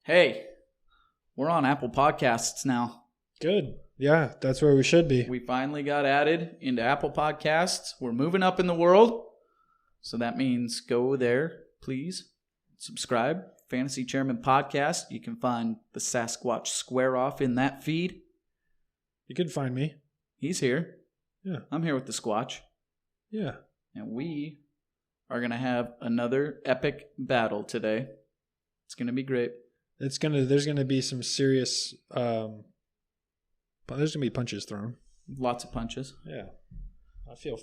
Hey, we're on Apple Podcasts now. Good. Yeah, that's where we should be. We finally got added into Apple Podcasts. We're moving up in the world. So that means go there, please. Subscribe. Fantasy Chairman Podcast. You can find the Sasquatch Square Off in that feed. You can find me. He's here. Yeah. I'm here with the Squatch. Yeah. And we are going to have another epic battle today. It's going to be great. There's gonna be some serious there's gonna be punches thrown. Lots of punches. Yeah. I feel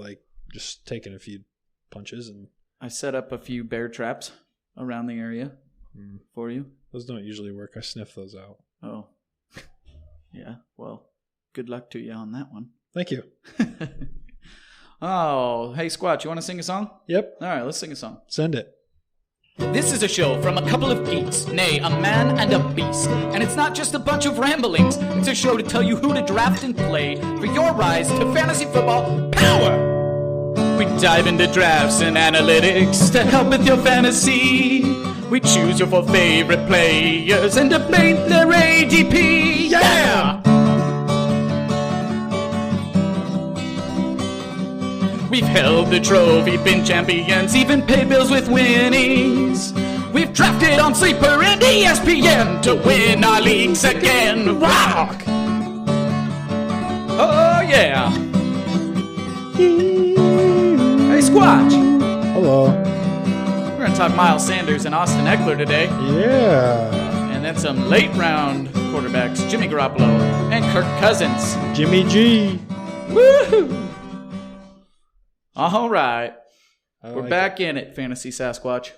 like just taking a few punches, and I set up a few bear traps around the area for you. Those don't usually work. I sniff those out. Oh. Yeah, well, good luck to you on that one. Thank you. Oh, hey Squatch, you want to sing a song? Yep. All right, let's sing a song. Send it. This is a show from a couple of geeks, nay, a man and a beast. And it's not just a bunch of ramblings, it's a show to tell you who to draft and play for your rise to fantasy football power. We dive into drafts and analytics to help with your fantasy. We choose your 4 favorite players and debate their ADP. Yeah! We've held the trophy, been champions, even paid bills with winnings. We've drafted on Sleeper and ESPN to win our leagues again. Rock! Oh, yeah. Hey, Squatch. Hello. We're going to talk Miles Sanders and Austin Ekeler today. Yeah. And then some late round quarterbacks, Jimmy Garoppolo and Kirk Cousins. Jimmy G. Woohoo! All right. We're like back in it, Fantasy Sasquatch.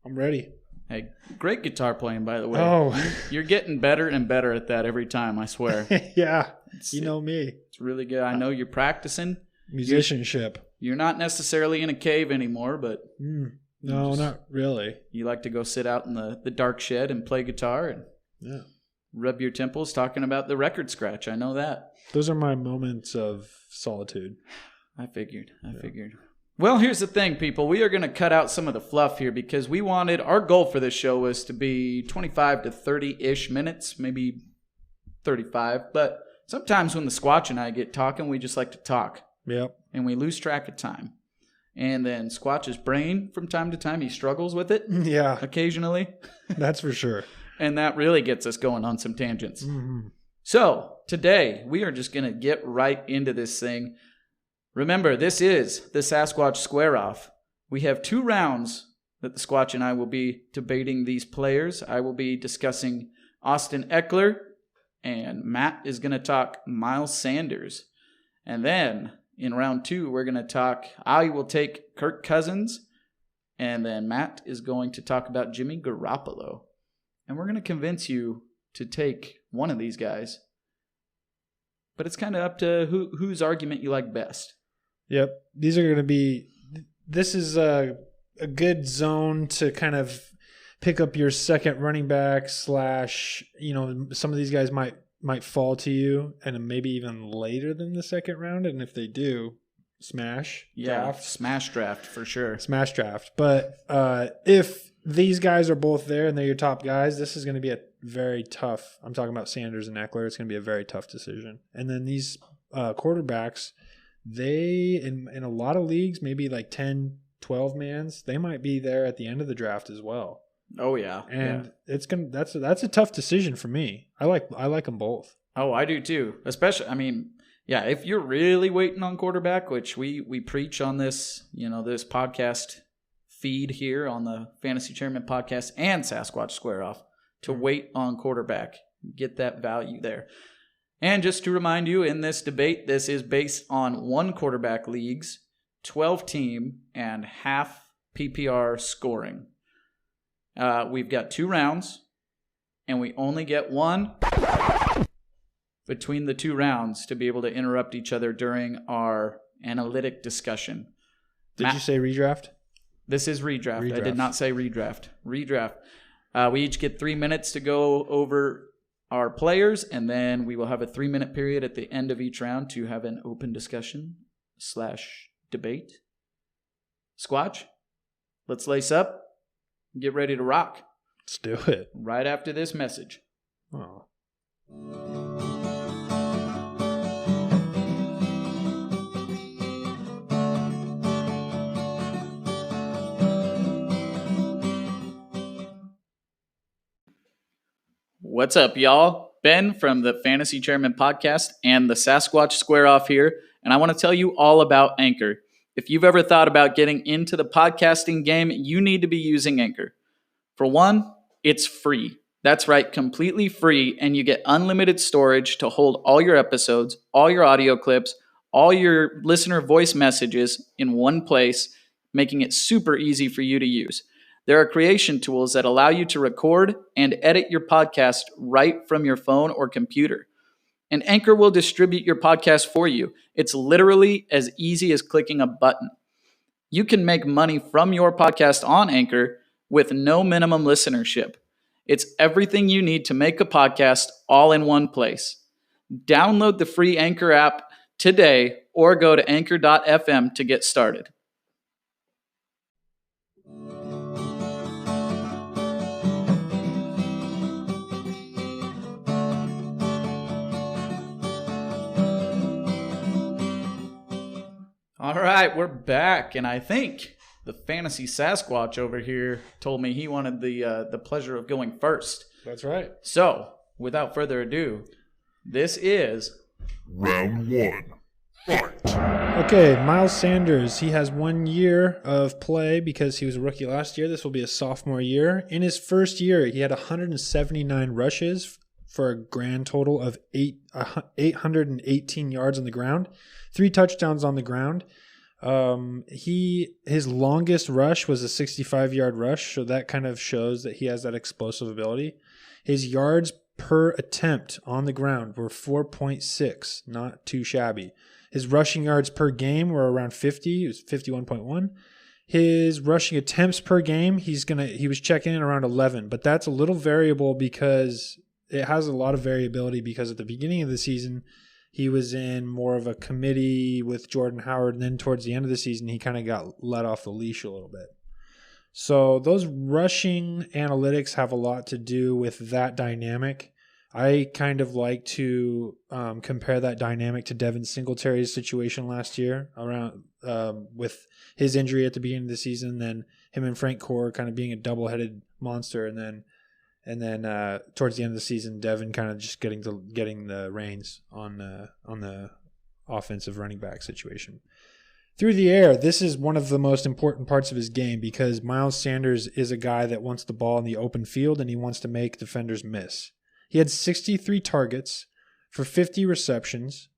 I'm ready. Hey, great guitar playing, by the way. Oh. You're getting better and better at that every time, I swear. Yeah. You know me. It's really good. I know you're practicing. Musicianship. You're not necessarily in a cave anymore, but... No, not really. You like to go sit out in the dark shed and play guitar and rub your temples talking about the record scratch. I know that. Those are my moments of solitude. I figured. Well, here's the thing, people. We are going to cut out some of the fluff here because our goal for this show was to be 25 to 30-ish minutes, maybe 35. But sometimes when the Squatch and I get talking, we just like to talk. Yep. And we lose track of time. And then Squatch's brain, from time to time, he struggles with it. Yeah. Occasionally. That's for sure. And that really gets us going on some tangents. Mm-hmm. So, today, we are just going to get right into this thing. Remember, this is the Sasquatch Square Off. We have 2 rounds that the Squatch and I will be debating these players. I will be discussing Austin Ekeler, and Matt is going to talk Miles Sanders. And then, in round 2, we're going to talk, I will take Kirk Cousins, and then Matt is going to talk about Jimmy Garoppolo. And we're going to convince you to take one of these guys. But it's kind of up to whose argument you like best. Yep. These are going to be – this is a good zone to kind of pick up your second running back / some of these guys might fall to you and maybe even later than the second round. And if they do, smash draft. Smash draft for sure. Smash draft. But if these guys are both there and they're your top guys, this is going to be a very tough – I'm talking about Sanders and Ekeler. It's going to be a very tough decision. And then these quarterbacks – they, in a lot of leagues, maybe like 10, 12 mans, they might be there at the end of the draft as well. Oh, yeah. And that's a tough decision for me. I like them both. Oh, I do too. Especially, if you're really waiting on quarterback, which we preach on this, this podcast feed here on the Fantasy Chairman Podcast and Sasquatch Square Off, to wait on quarterback, get that value there. And just to remind you, in this debate, this is based on 1 quarterback leagues, 12-team, and half PPR scoring. We've got 2 rounds, and we only get 1 between the 2 rounds to be able to interrupt each other during our analytic discussion. Did you say redraft? This is redraft. I did not say redraft. Redraft. We each get 3 minutes to go over our players, and then we will have a 3-minute period at the end of each round to have an open discussion / debate. Squatch, let's lace up and get ready to rock. Let's do it. Right after this message. Oh. What's up, y'all? Ben from the Fantasy Chairman podcast and the Sasquatch Square Off here, and I want to tell you all about Anchor. If you've ever thought about getting into the podcasting game, you need to be using Anchor. For one, it's free. That's right, completely free, and you get unlimited storage to hold all your episodes, all your audio clips, all your listener voice messages in one place, making it super easy for you to use. There are creation tools that allow you to record and edit your podcast right from your phone or computer. And Anchor will distribute your podcast for you. It's literally as easy as clicking a button. You can make money from your podcast on Anchor with no minimum listenership. It's everything you need to make a podcast all in one place. Download the free Anchor app today or go to anchor.fm to get started. All right, we're back, and I think the Fantasy Sasquatch over here told me he wanted the pleasure of going first. That's right. So, without further ado, this is Round 1. Fight! Okay, Miles Sanders, he has 1 year of play because he was a rookie last year. This will be a sophomore year. In his first year, he had 179 rushes for a grand total of 818 yards on the ground, 3 touchdowns on the ground. His longest rush was a 65-yard rush, so that kind of shows that he has that explosive ability. His yards per attempt on the ground were 4.6, not too shabby. His rushing yards per game were around 50. It was 51.1. His rushing attempts per game, he was checking in around 11, but that's a little variable because it has a lot of variability because at the beginning of the season, he was in more of a committee with Jordan Howard, and then towards the end of the season, he kind of got let off the leash a little bit. So those rushing analytics have a lot to do with that dynamic. I kind of like to compare that dynamic to Devin Singletary's situation last year around with his injury at the beginning of the season, then him and Frank Gore kind of being a double-headed monster, and then towards the end of the season, Devin kind of just getting the reins on the offensive running back situation. Through the air, this is one of the most important parts of his game because Miles Sanders is a guy that wants the ball in the open field and he wants to make defenders miss. He had 63 targets for 50 receptions.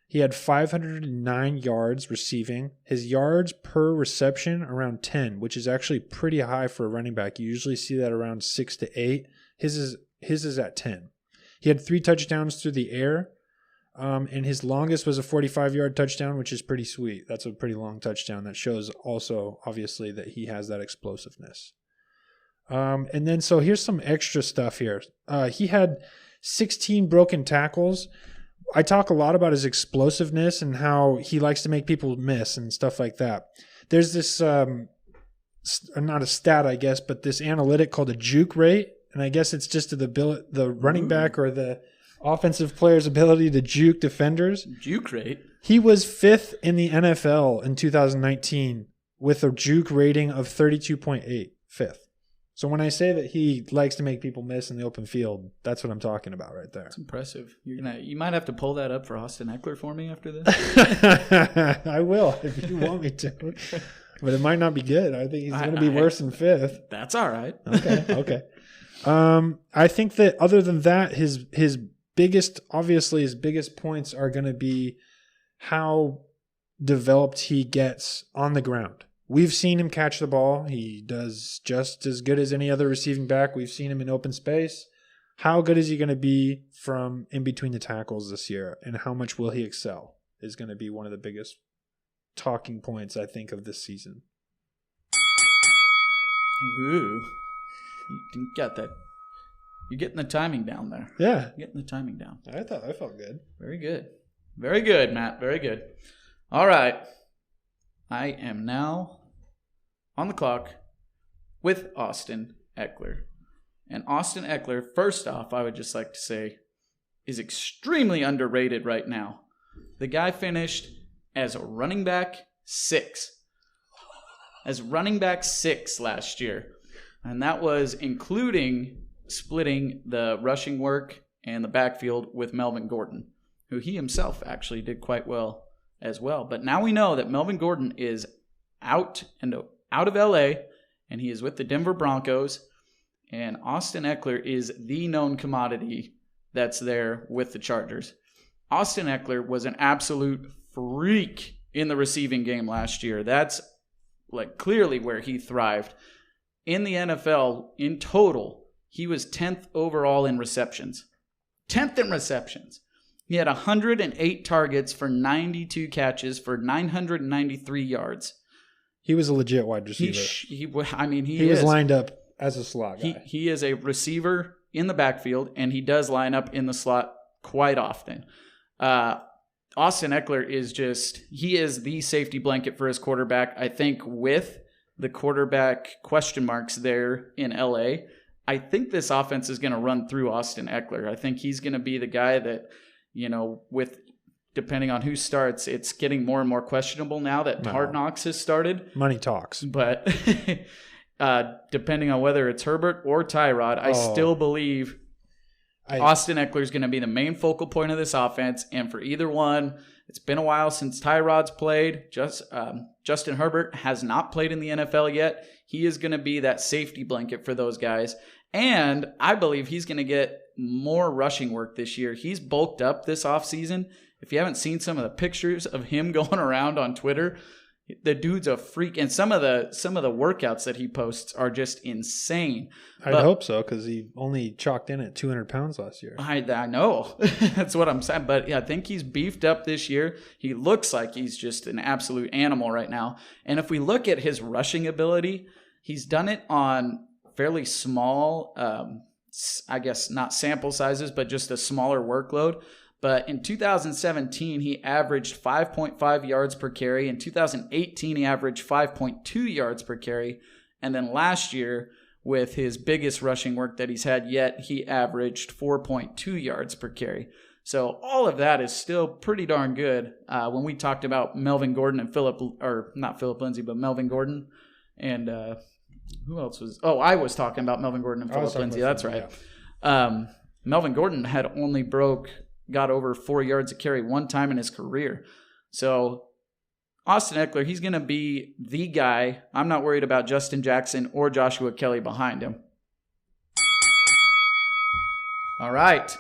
He had 509 yards receiving. His yards per reception around 10, which is actually pretty high for a running back. You usually see that around 6 to 8. His is at 10. He had 3 touchdowns through the air, and his longest was a 45-yard touchdown, which is pretty sweet. That's a pretty long touchdown. That shows also, obviously, that he has that explosiveness. And then, so here's some extra stuff here. He had 16 broken tackles. I talk a lot about his explosiveness and how he likes to make people miss and stuff like that. There's this, not a stat, I guess, but this analytic called a juke rate. And I guess it's just the running back or the offensive player's ability to juke defenders. juke rate. He was 5th in the NFL in 2019 with a juke rating of 32.8, 5th. So when I say that he likes to make people miss in the open field, that's what I'm talking about right there. That's impressive. You might have to pull that up for Austin Ekeler for me after this. I will if you want me to. But it might not be good. I think he's going to be worse than 5th. That's all right. Okay. I think that other than that, his biggest points are going to be how developed he gets on the ground. We've seen him catch the ball. He does just as good as any other receiving back. We've seen him in open space. How good is he going to be from in between the tackles this year, and how much will he excel is going to be one of the biggest talking points, I think, of this season. Ooh. You got that. You're getting the timing down there. Yeah. You're getting the timing down. I felt good. Very good. Very good, Matt. Very good. All right. I am now on the clock with Austin Ekeler. And Austin Ekeler, first off, I would just like to say, is extremely underrated right now. The guy finished as a running back 6. As running back 6 last year. And that was including splitting the rushing work and the backfield with Melvin Gordon, who he himself actually did quite well as well. But now we know that Melvin Gordon is out of LA, and he is with the Denver Broncos, and Austin Ekeler is the known commodity that's there with the Chargers. Austin Ekeler was an absolute freak in the receiving game last year. That's like clearly where he thrived. In the NFL, in total, he was 10th overall in receptions. 10th in receptions. He had 108 targets for 92 catches for 993 yards. He was a legit wide receiver. He was lined up as a slot guy. He is a receiver in the backfield, and he does line up in the slot quite often. Austin Ekeler he is the safety blanket for his quarterback. I think with the quarterback question marks there in LA, I think this offense is going to run through Austin Ekeler. I think he's going to be the guy that, with depending on who starts, it's getting more and more questionable now that Hard Knocks has started. Money talks. But depending on whether it's Herbert or Tyrod, I still believe Austin Ekeler is going to be the main focal point of this offense. And for either one, it's been a while since Tyrod's played. Justin Herbert has not played in the NFL yet. He is going to be that safety blanket for those guys. And I believe he's going to get more rushing work this year. He's bulked up this offseason. If you haven't seen some of the pictures of him going around on Twitter, the dude's a freak. And some of the workouts that he posts are just insane. I'd hope so, because he only chalked in at 200 pounds last year. I know. That's what I'm saying. But yeah, I think he's beefed up this year. He looks like he's just an absolute animal right now. And if we look at his rushing ability, he's done it on fairly small, I guess not sample sizes, but just a smaller workload. But in 2017, he averaged 5.5 yards per carry. In 2018, he averaged 5.2 yards per carry. And then last year, with his biggest rushing work that he's had yet, he averaged 4.2 yards per carry. So all of that is still pretty darn good. When we talked about Melvin Gordon and Melvin Gordon and who else was? Oh, I was talking about Melvin Gordon and Philip Lindsay. That's right. Yeah. Melvin Gordon had only got over 4 yards a carry one time in his career. So Austin Ekeler, he's going to be the guy. I'm not worried about Justin Jackson or Joshua Kelly behind him. All right.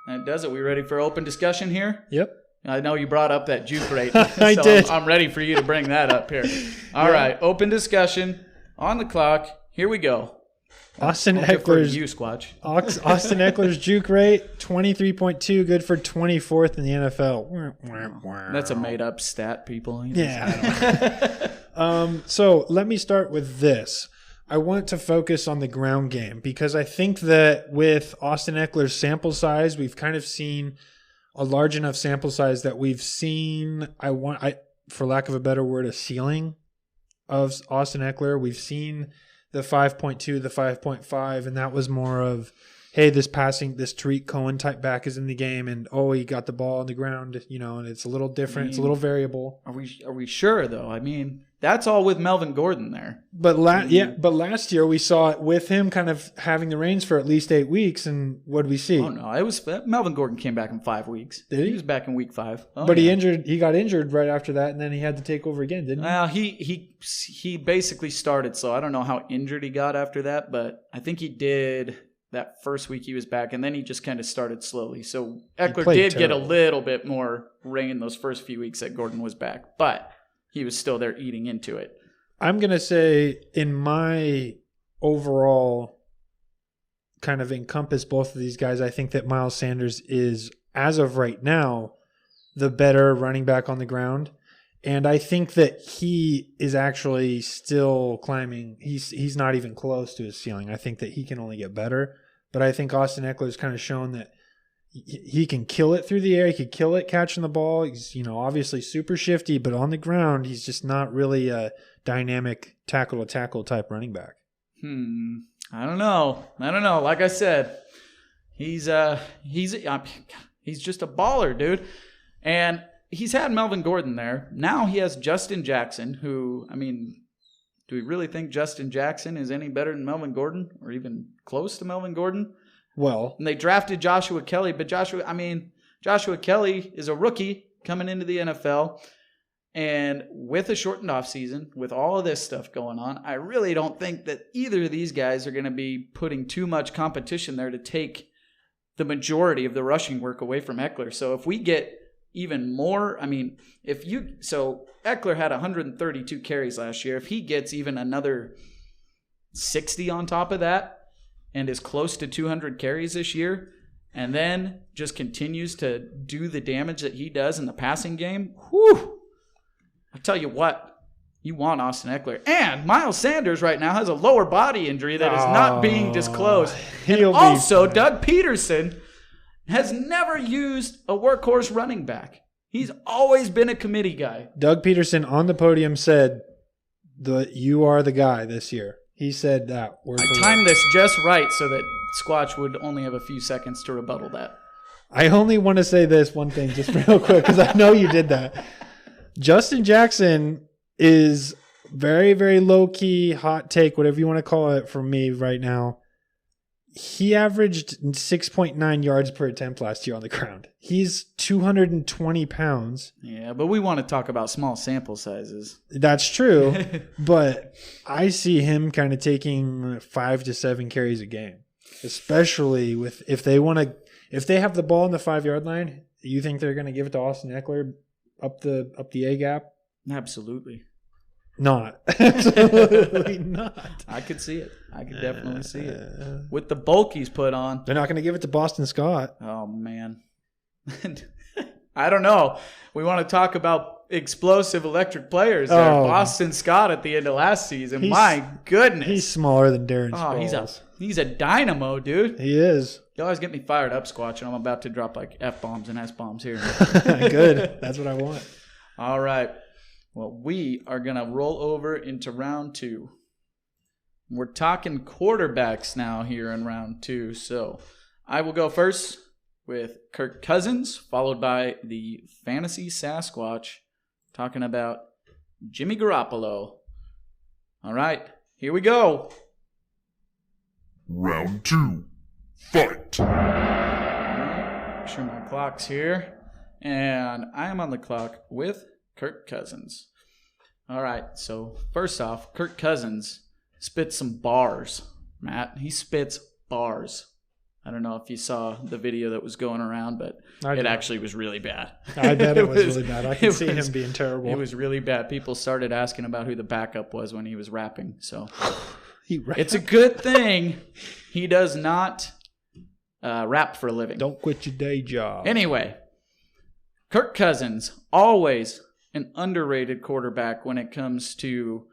That does it. We ready for open discussion here? Yep. I know you brought up that juke rate. I did. I'm ready for you to bring that up here. All right. Open discussion on the clock. Here we go. Austin Ekeler's juke rate 23.2, good for 24th in the NFL. That's a made up stat, people. Yeah. So let me start with this. I want to focus on the ground game because I think that with Austin Ekeler's sample size, we've kind of seen a large enough sample size that we've seen, for lack of a better word, a ceiling of Austin Ekeler. We've seen the 5.2, the 5.5, and that was more of, hey, this Tariq Cohen type back is in the game, and he got the ball on the ground, and it's a little different, it's a little variable. Are we sure though? I mean, that's all with Melvin Gordon there. But last year we saw it with him kind of having the reins for at least 8 weeks, and what did we see? Oh no, it was Melvin Gordon came back in 5 weeks. Did he? He was back in week 5. But he got injured right after that, and then he had to take over again, didn't he? Well, he basically started, so I don't know how injured he got after that, but I think he did that first week he was back, and then he just kind of started slowly. So Ekeler did get a little bit more reign those first few weeks that Gordon was back, but he was still there eating into it. I'm going to say in my overall kind of encompass both of these guys, I think that Miles Sanders is, as of right now, the better running back on the ground. And I think that he is actually still climbing. He's not even close to his ceiling. I think that he can only get better. But I think Austin Ekeler has kind of shown that he can kill it through the air. He could kill it catching the ball. He's, obviously super shifty, but on the ground, he's just not really a dynamic tackle-to-tackle type running back. I don't know. Like I said, he's just a baller, dude. And he's had Melvin Gordon there. Now he has Justin Jackson, who, I mean, do we really think Justin Jackson is any better than Melvin Gordon or even close to Melvin Gordon? Well, and they drafted Joshua Kelly, but Joshua Kelly is a rookie coming into the NFL. And with a shortened offseason, with all of this stuff going on, I really don't think that either of these guys are going to be putting too much competition there to take the majority of the rushing work away from Ekeler. So if we get even more, so Ekeler had 132 carries last year. If he gets even another 60 on top of that and is close to 200 carries this year, and then just continues to do the damage that he does in the passing game, whew, I tell you what, you want Austin Ekeler. And Miles Sanders right now has a lower body injury that is not being disclosed. And also, Doug Peterson has never used a workhorse running back. He's always been a committee guy. Doug Peterson on the podium said, you are the guy this year. He said that. I timed this just right so that Squatch would only have a few seconds to rebuttal that. I only want to say this one thing just real quick because I know you did that. Justin Jackson is very, very low-key, hot take, whatever you want to call it for me right now. He averaged 6.9 yards per attempt last year on the ground. He's 220 pounds. Yeah, but we want to talk about small sample sizes. That's true, but I see him kind of taking 5 to 7 carries a game, especially with if they have the ball in the 5-yard line. You think they're going to give it to Austin Ekeler up the A gap? Absolutely. Not. Absolutely not. I could see it. I could definitely see it. With the bulk he's put on. They're not going to give it to Boston Scott. Oh, man. I don't know. We want to talk about explosive electric players there. Boston Scott at the end of last season. My goodness. He's smaller than Darren Sproles. He's a dynamo, dude. He is. You always get me fired up, Squatch, and I'm about to drop like F-bombs and S-bombs here. Good. That's what I want. All right. Well, we are going to roll over into round 2. We're talking quarterbacks now here in round 2. So I will go first with Kirk Cousins, followed by the Fantasy Sasquatch, talking about Jimmy Garoppolo. All right, here we go. Round 2. Fight. All right, make sure my clock's here. And I am on the clock with Kirk Cousins. All right, so first off, Kirk Cousins spits some bars, Matt. He spits bars. I don't know if you saw the video that was going around, but it actually was really bad. I bet it was really bad. I can see him being terrible. It was really bad. People started asking about who the backup was when he was rapping. So it's a good thing he does not rap for a living. Don't quit your day job. Anyway, Kirk Cousins, always an underrated quarterback when it comes to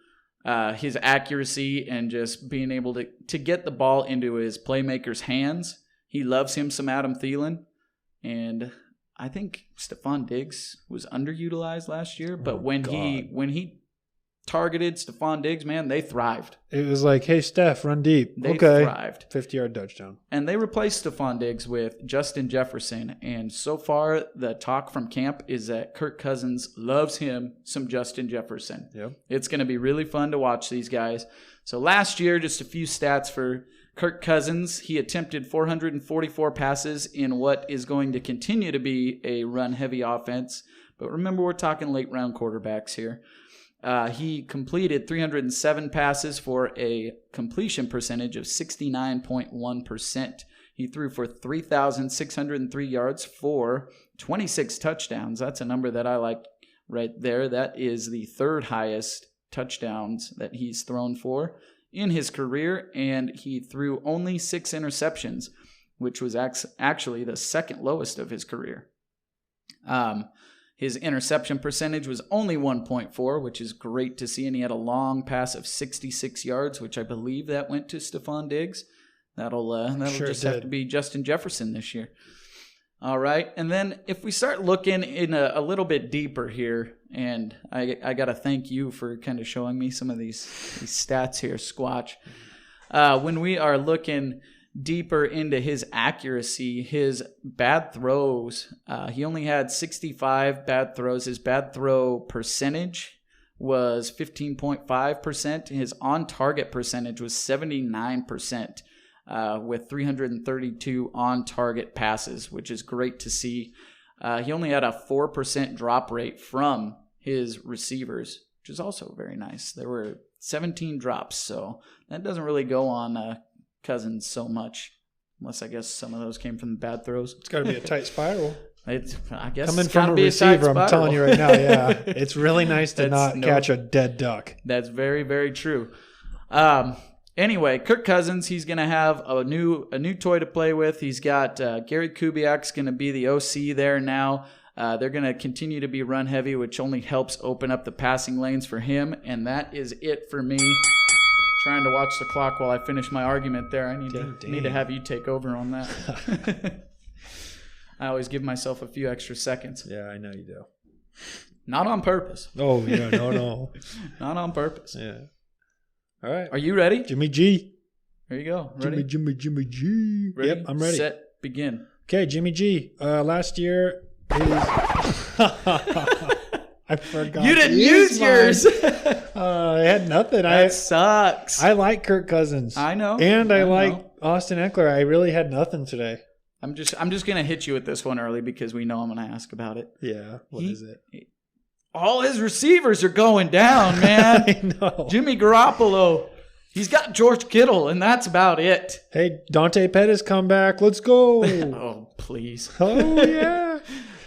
his accuracy and just being able to get the ball into his playmakers' hands. He loves him some Adam Thielen. And I think Stephon Diggs was underutilized last year. But when he targeted Stephon Diggs, man, they thrived. It was like, hey, Steph, run deep. They thrived. 50-yard touchdown. And they replaced Stephon Diggs with Justin Jefferson. And so far, the talk from camp is that Kirk Cousins loves him some Justin Jefferson. Yep. It's going to be really fun to watch these guys. So last year, just a few stats for Kirk Cousins. He attempted 444 passes in what is going to continue to be a run-heavy offense. But remember, we're talking late-round quarterbacks here. He completed 307 passes for a completion percentage of 69.1%. He threw for 3,603 yards for 26 touchdowns. That's a number that I like right there. That is the third highest touchdowns that he's thrown for in his career, and he threw only 6 interceptions, which was actually the second lowest of his career. His interception percentage was only 1.4, which is great to see, and he had a long pass of 66 yards, which I believe that went to Stephon Diggs. That'll just have to be Justin Jefferson this year. All right, and then if we start looking in a little bit deeper here, and I got to thank you for kind of showing me some of these stats here, Squatch. When we are looking deeper into his accuracy, his bad throws, he only had 65 bad throws. His bad throw percentage was 15.5%. His on-target percentage was 79%, with 332 on-target passes, which is great to see. He only had a 4% drop rate from his receivers, which is also very nice. There were 17 drops, so that doesn't really go on Cousins so much, unless I guess some of those came from bad throws. It's got to be a tight spiral. I guess coming it's from a be receiver, a I'm telling you right now, yeah. It's really nice to not catch a dead duck. That's very, very true. Anyway, Kirk Cousins, he's going to have a new toy to play with. He's got Gary Kubiak's going to be the OC there now. They're going to continue to be run heavy, which only helps open up the passing lanes for him. And that is it for me. Trying to watch the clock while I finish my argument there. I need to have you take over on that. I always give myself a few extra seconds. Yeah, I know you do. Not on purpose. Oh, yeah, no. Not on purpose. Yeah. All right. Are you ready? Jimmy G. There you go. Ready? Jimmy G. Ready? Yep, I'm ready. Set, begin. Okay, Jimmy G. Last year, I forgot. You didn't use yours. I had nothing. That sucks. I like Kirk Cousins. I know. And I like Austin Ekeler. I really had nothing today. I'm just gonna hit you with this one early because we know I'm gonna ask about it. Yeah. What is it? All his receivers are going down, man. I know. Jimmy Garoppolo. He's got George Kittle, and that's about it. Hey, Dante Pettis come back. Let's go. Oh, please. Oh, yeah.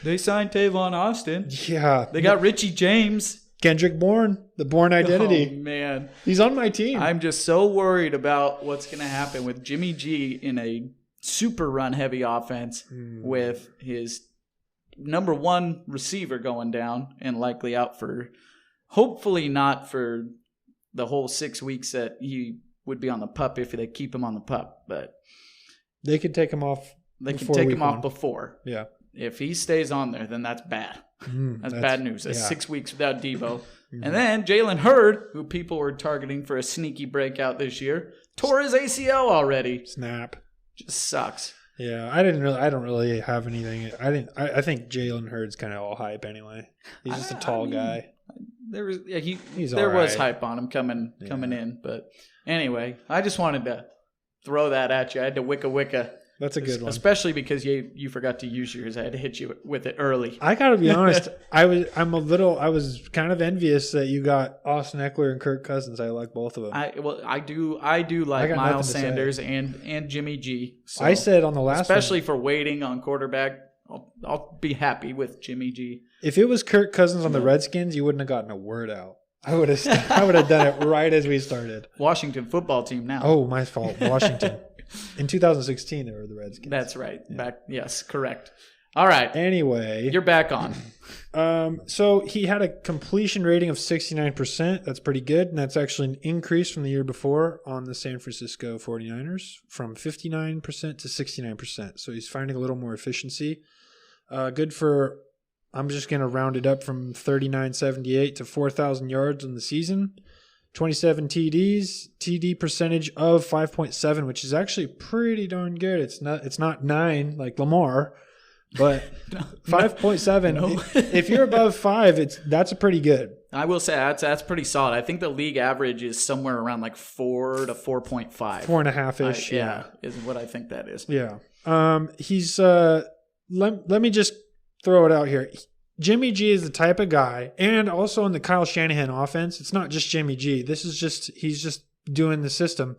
They signed Tavon Austin. Yeah. They got Richie James. Kendrick Bourne, the Bourne identity. Oh, man. He's on my team. I'm just so worried about what's going to happen with Jimmy G in a super run-heavy offense with his number one receiver going down and likely out for, hopefully not for the whole 6 weeks that he would be on the PUP if they keep him on the PUP. But they could take him off. They can take him off before. Yeah. If he stays on there, then that's bad. That's bad news. That's 6 weeks without Debo. And then Jalen Hurd, who people were targeting for a sneaky breakout this year, tore his ACL already. Snap. Just sucks. Yeah, I don't really have anything. I think Jalen Hurd's kind of all hype anyway. He's just a tall guy. There was He's there all was right. hype on him coming in, but anyway, I just wanted to throw that at you. I had to wicka. That's a good one. Especially because you forgot to use yours. I had to hit you with it early. I gotta be honest. I was kind of envious that you got Austin Ekeler and Kirk Cousins. I like both of them. I do like Miles Sanders and Jimmy G. So I said on the last especially one, for waiting on quarterback, I'll be happy with Jimmy G. If it was Kirk Cousins on the Redskins, you wouldn't have gotten a word out. I would have done it right as we started. Washington football team now. Oh, my fault. Washington. In 2016, they were the Redskins. That's right. Yeah. Yes, correct. All right. Anyway. You're back on. So he had a completion rating of 69%. That's pretty good. And that's actually an increase from the year before on the San Francisco 49ers from 59% to 69%. So he's finding a little more efficiency. Good for, I'm just going to round it up from 3,978 to 4,000 yards in the season. 27 TDs, TD percentage of 5.7, which is actually pretty darn good. It's not 9 like Lamar, but 5.7. No. If you're above 5, that's a pretty good. I will say that's pretty solid. I think the league average is somewhere around like 4 to 4.5. 4.5-ish. Yeah, is what I think that is. Yeah. He's let me just throw it out here. Jimmy G is the type of guy, and also in the Kyle Shanahan offense, it's not just Jimmy G. He's just doing the system.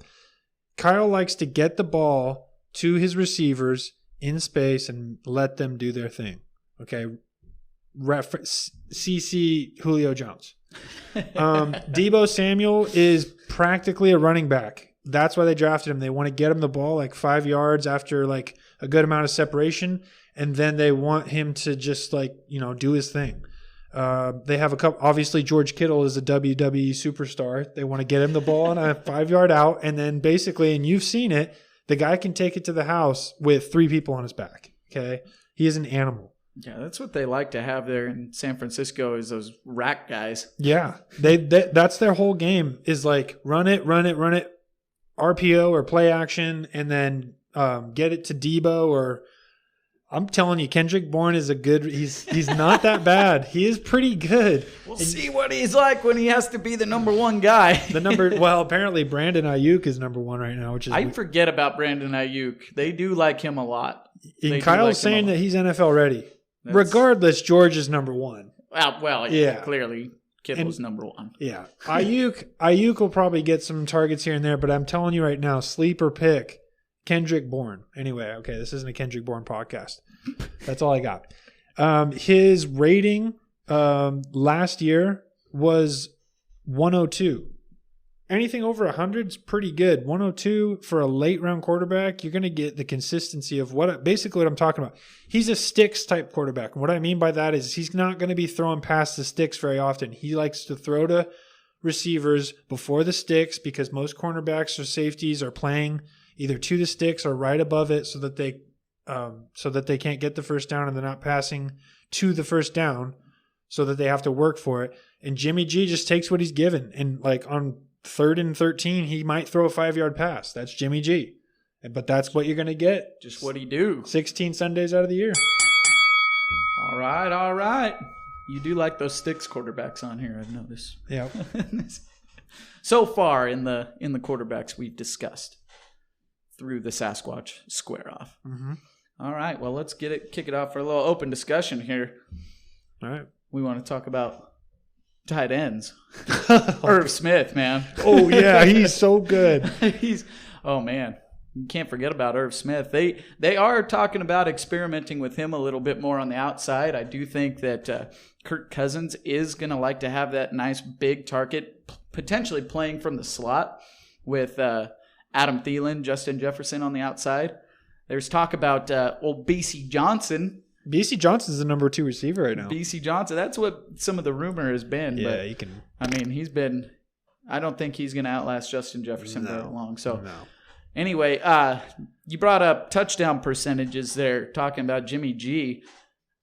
Kyle likes to get the ball to his receivers in space and let them do their thing. Okay. Reference CC Julio Jones. Deebo Samuel is practically a running back. That's why they drafted him. They want to get him the ball like 5 yards after like a good amount of separation. And then they want him to just do his thing. They have a couple. Obviously, George Kittle is a WWE superstar. They want to get him the ball on a 5-yard out, and then basically, and you've seen it, the guy can take it to the house with 3 people on his back. Okay, he is an animal. Yeah, that's what they like to have there in San Francisco is those rack guys. Yeah, they that's their whole game is like run it, RPO or play action and then get it to Debo or I'm telling you, Kendrick Bourne is he's not that bad. He is pretty good. We'll see what he's like when he has to be the number one guy. Apparently Brandon Ayuk is number one right now, which is I forget about Brandon Ayuk. They do like him a lot. And Kyle's saying that he's NFL ready. Regardless, George is number one. Yeah. Clearly Kittle's number one. Yeah. Ayuk will probably get some targets here and there, but I'm telling you right now, sleeper pick. Kendrick Bourne. Anyway, okay, this isn't a Kendrick Bourne podcast. That's all I got. His rating last year was 102. Anything over 100 is pretty good. 102 for a late round quarterback, you're going to get the consistency of what I'm talking about. He's a sticks type quarterback. And what I mean by that is he's not going to be throwing past the sticks very often. He likes to throw to receivers before the sticks because most cornerbacks or safeties are playing either to the sticks or right above it so that they can't get the first down and they're not passing to the first down so that they have to work for it. And Jimmy G just takes what he's given. And like on 3rd and 13, he might throw a 5-yard pass. That's Jimmy G. But that's what you're going to get. Just what he do. 16 Sundays out of the year. All right. You do like those sticks quarterbacks on here, I've noticed. Yeah. So far in the quarterbacks we've discussed through the Sasquatch square off. Mm-hmm. All right. Well, let's kick it off for a little open discussion here. All right. We want to talk about tight ends. Irv Smith, man. Oh, yeah. He's so good. Oh, man. You can't forget about Irv Smith. They are talking about experimenting with him a little bit more on the outside. I do think that Kirk Cousins is going to like to have that nice big target, potentially playing from the slot with Adam Thielen, Justin Jefferson on the outside. There's talk about old BC Johnson. BC Johnson's the number 2 receiver right now. BC Johnson. That's what some of the rumor has been. Yeah, but, he can. I mean, I don't think he's going to outlast Justin Jefferson very long. So, Anyway, you brought up touchdown percentages there, talking about Jimmy G.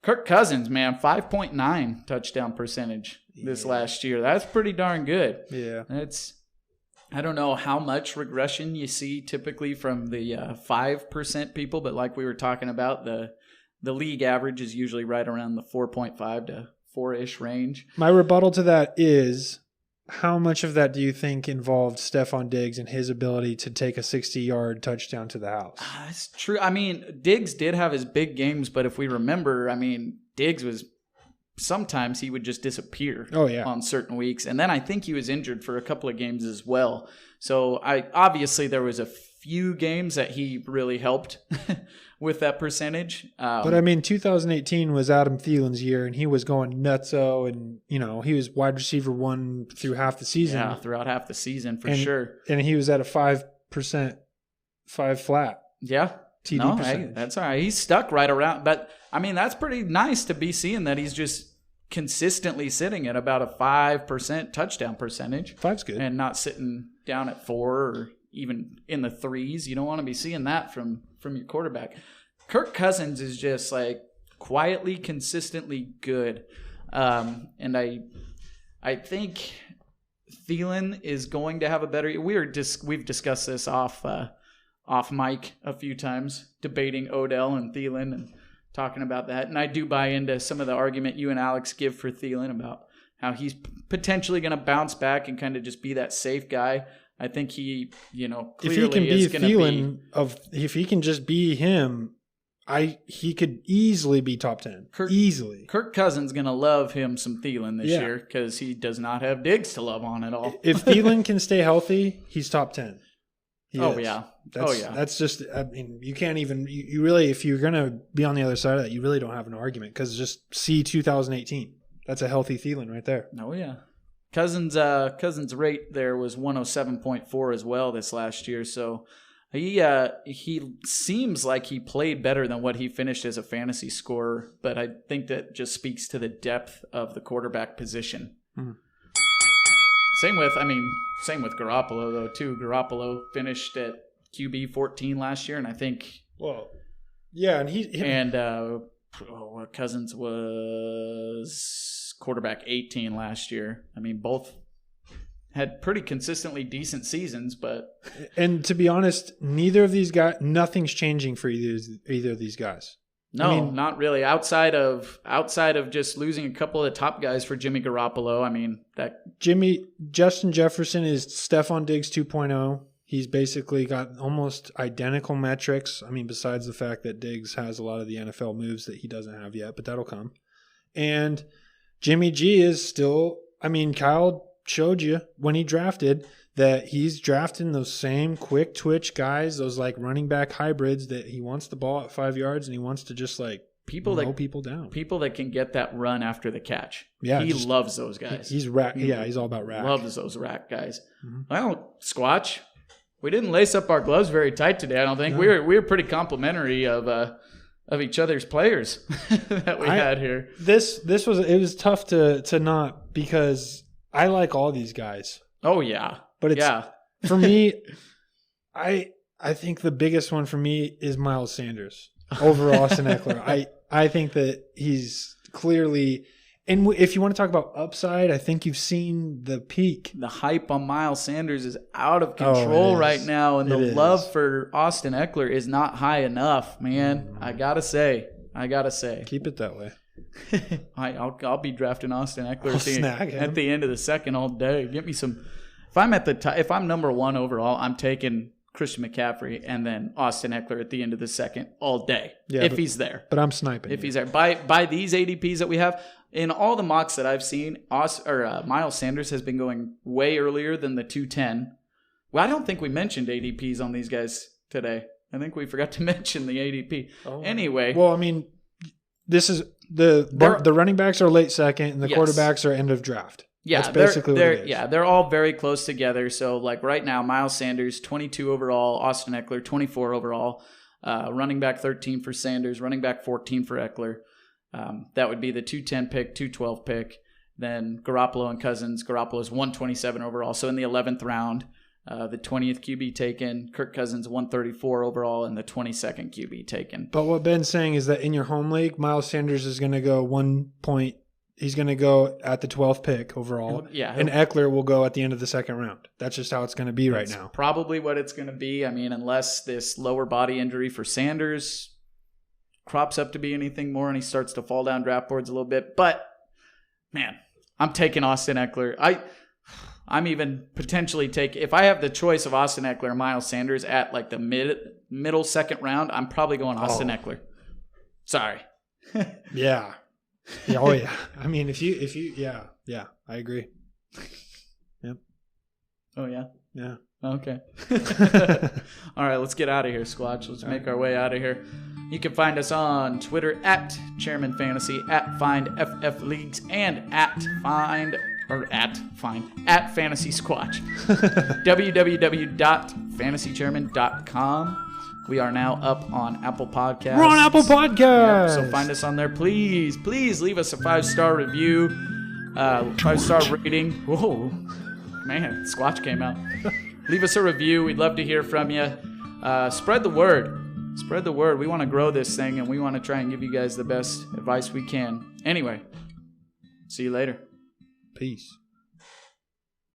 Kirk Cousins, man, 5.9 touchdown percentage this last year. That's pretty darn good. Yeah. I don't know how much regression you see typically from the 5% people, but like we were talking about, the league average is usually right around the 4.5 to 4-ish range. My rebuttal to that is, how much of that do you think involved Stephon Diggs and his ability to take a 60-yard touchdown to the house? That's true. I mean, Diggs did have his big games, but if we remember, I mean, Diggs was sometimes he would just disappear on certain weeks. And then I think he was injured for a couple of games as well. So obviously there was a few games that he really helped with that percentage. But I mean, 2018 was Adam Thielen's year, and he was going nutso, and he was wide receiver 1 through half the season. Yeah, throughout half the season for sure. And he was at a 5%, 5 flat. Yeah. TD percentage. That's all right. He's stuck right around. But, I mean, that's pretty nice to be seeing that he's just consistently sitting at about a 5% touchdown percentage. 5's good. And not sitting down at 4 or even in the 3s. You don't want to be seeing that from your quarterback. Kirk Cousins is just like quietly, consistently good. And I think Thielen is going to have a better year. We've discussed this off mic a few times, debating Odell and Thielen and talking about that. And I do buy into some of the argument you and Alex give for Thielen about how he's potentially going to bounce back and kind of just be that safe guy. I think he, clearly is going to be. If he can just be him, he could easily be top 10. Easily. Kirk Cousins going to love him some Thielen this year because he does not have Diggs to love on at all. If Thielen can stay healthy, he's top 10. Yeah. That's just, I mean, you can't even, you really, if you're going to be on the other side of that, you really don't have an argument because just see 2018. That's a healthy Thielen right there. Oh, yeah. Cousins' rate there was 107.4 as well this last year. So he seems like he played better than what he finished as a fantasy scorer. But I think that just speaks to the depth of the quarterback position. Mm-hmm. Same with Garoppolo though too. Garoppolo finished at QB 14 last year, and I think. Well, yeah, and Cousins was quarterback 18 last year. I mean, both had pretty consistently decent seasons, but And to be honest, neither of these guys, nothing's changing for either of these guys. no, I mean, not really. Outside of just losing a couple of the top guys for Jimmy Garoppolo, I mean that Justin Jefferson is Stephon Diggs 2.0. He's basically got almost identical metrics. I mean, besides the fact that Diggs has a lot of the NFL moves that he doesn't have yet, but that'll come. And Jimmy G is still, I mean, Kyle showed you when he drafted that he's drafting those same quick twitch guys, those like running back hybrids that he wants the ball at 5 yards and he wants to just like mow people down. People that can get that run after the catch. Yeah, he loves those guys. He's rack. Yeah, he's all about rack. Loves those rack guys. Mm-hmm. Well, Squatch, we didn't lace up our gloves very tight today. I don't think we were pretty complimentary of each other's players that we had here. It was tough to not, because I like all these guys. Oh yeah, but it's for me. I think the biggest one for me is Miles Sanders over Austin Ekeler. I think that he's clearly. And if you want to talk about upside, I think you've seen the peak. The hype on Miles Sanders is out of control right now, and the love for Austin Ekeler is not high enough, man. I gotta say. Keep it that way. I'll be drafting Austin Ekeler at the end of the second all day. Get me some. If I'm number one overall, I'm taking Christian McCaffrey and then Austin Ekeler at the end of the second all day. Yeah, if he's there. But I'm sniping. If he's there. By these ADPs that we have, in all the mocks that I've seen, Miles Sanders has been going way earlier than the 210. Well, I don't think we mentioned ADPs on these guys today. I think we forgot to mention the ADP. Oh. Anyway. Well, I mean, this is the running backs are late second and the quarterbacks are end of draft. Yeah, that's basically what it is. Yeah, they're all very close together. So, like right now, Miles Sanders, 22 overall, Austin Ekeler, 24 overall, running back 13 for Sanders, running back 14 for Ekeler. That would be the 210 pick, 212 pick. Then Garoppolo and Cousins. Garoppolo's 127 overall. So in the 11th round, the 20th QB taken. Kirk Cousins 134 overall, and the 22nd QB taken. But what Ben's saying is that in your home league, Miles Sanders is going to go 1 point. He's going to go at the 12th pick overall. Yeah. And Ekeler will go at the end of the second round. That's just how it's going to be right now. Probably what it's going to be. I mean, unless this lower body injury for Sanders crops up to be anything more and he starts to fall down draft boards a little bit. But, man, I'm taking Austin Ekeler. I'm even potentially if I have the choice of Austin Ekeler or Miles Sanders at like the middle second round, I'm probably going Austin Ekeler. Sorry. Yeah. Oh yeah. I mean, if you, yeah, I agree. Yep. Oh yeah. Yeah. Okay. All right, let's get out of here, Squatch. Let's make our way out of here. You can find us on Twitter at Chairman Fantasy, at FindFF Leagues, and at Fantasy Squatch. www.fantasychairman.com. We are now up on Apple Podcasts. We're on Apple Podcasts. Yep, so find us on there. Please leave us a 5-star review, 5-star rating. Whoa, man, Squatch came out. Leave us a review. We'd love to hear from you. Spread the word. Spread the word. We want to grow this thing, and we want to try and give you guys the best advice we can. Anyway, see you later. Peace.